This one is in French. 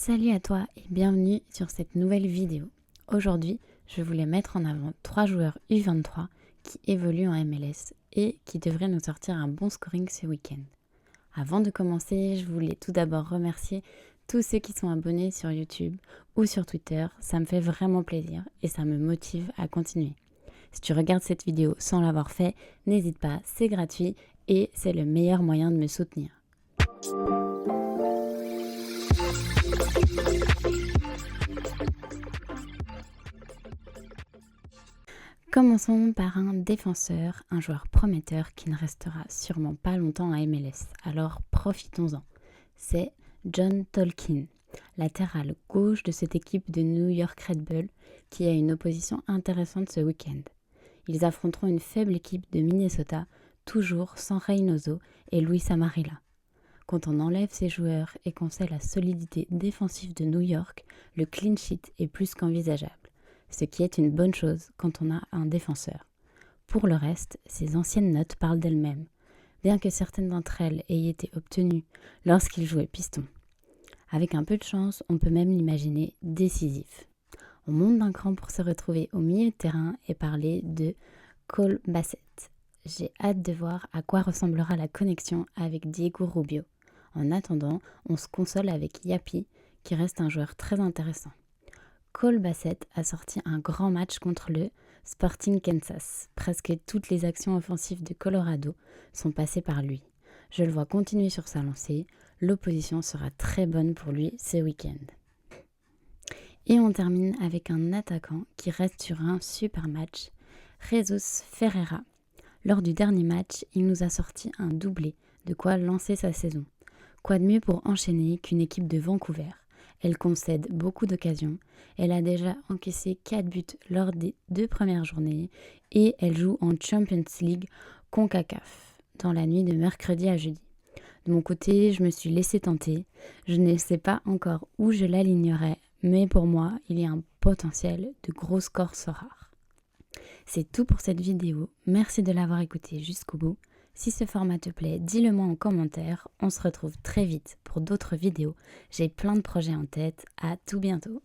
Salut à toi et bienvenue sur cette nouvelle vidéo. Aujourd'hui, je voulais mettre en avant 3 joueurs U23 qui évoluent en MLS et qui devraient nous sortir un bon scoring ce week-end. Avant de commencer, je voulais tout d'abord remercier tous ceux qui sont abonnés sur YouTube ou sur Twitter. Ça me fait vraiment plaisir et ça me motive à continuer. Si tu regardes cette vidéo sans l'avoir fait, n'hésite pas, c'est gratuit et c'est le meilleur moyen de me soutenir. Commençons par un défenseur, un joueur prometteur qui ne restera sûrement pas longtemps à MLS, alors profitons-en. C'est John Tolkin, latéral gauche de cette équipe de New York Red Bull qui a une opposition intéressante ce week-end. Ils affronteront une faible équipe de Minnesota, toujours sans Reynoso et Luis Amarilla. Quand on enlève ces joueurs et qu'on sait la solidité défensive de New York, le clean sheet est plus qu'envisageable. Ce qui est une bonne chose quand on a un défenseur. Pour le reste, ses anciennes notes parlent d'elles-mêmes, bien que certaines d'entre elles aient été obtenues lorsqu'il jouait piston. Avec un peu de chance, on peut même l'imaginer décisif. On monte d'un cran pour se retrouver au milieu de terrain et parler de Cole Bassett. J'ai hâte de voir à quoi ressemblera la connexion avec Diego Rubio. En attendant, on se console avec Yapi, qui reste un joueur très intéressant. Cole Bassett a sorti un grand match contre le Sporting Kansas. Presque toutes les actions offensives de Colorado sont passées par lui. Je le vois continuer sur sa lancée. L'opposition sera très bonne pour lui ce week-end. Et on termine avec un attaquant qui reste sur un super match, Jesus Ferreira. Lors du dernier match, il nous a sorti un doublé, de quoi lancer sa saison. Quoi de mieux pour enchaîner qu'une équipe de Vancouver ? Elle concède beaucoup d'occasions, elle a déjà encaissé 4 buts lors des 2 premières journées et elle joue en Champions League CONCACAF dans la nuit de mercredi à jeudi. De mon côté, je me suis laissé tenter, je ne sais pas encore où je l'alignerai, mais pour moi, il y a un potentiel de gros scores rares. C'est tout pour cette vidéo, merci de l'avoir écouté jusqu'au bout. Si ce format te plaît, dis-le moi en commentaire. On se retrouve très vite pour d'autres vidéos. J'ai plein de projets en tête. À tout bientôt.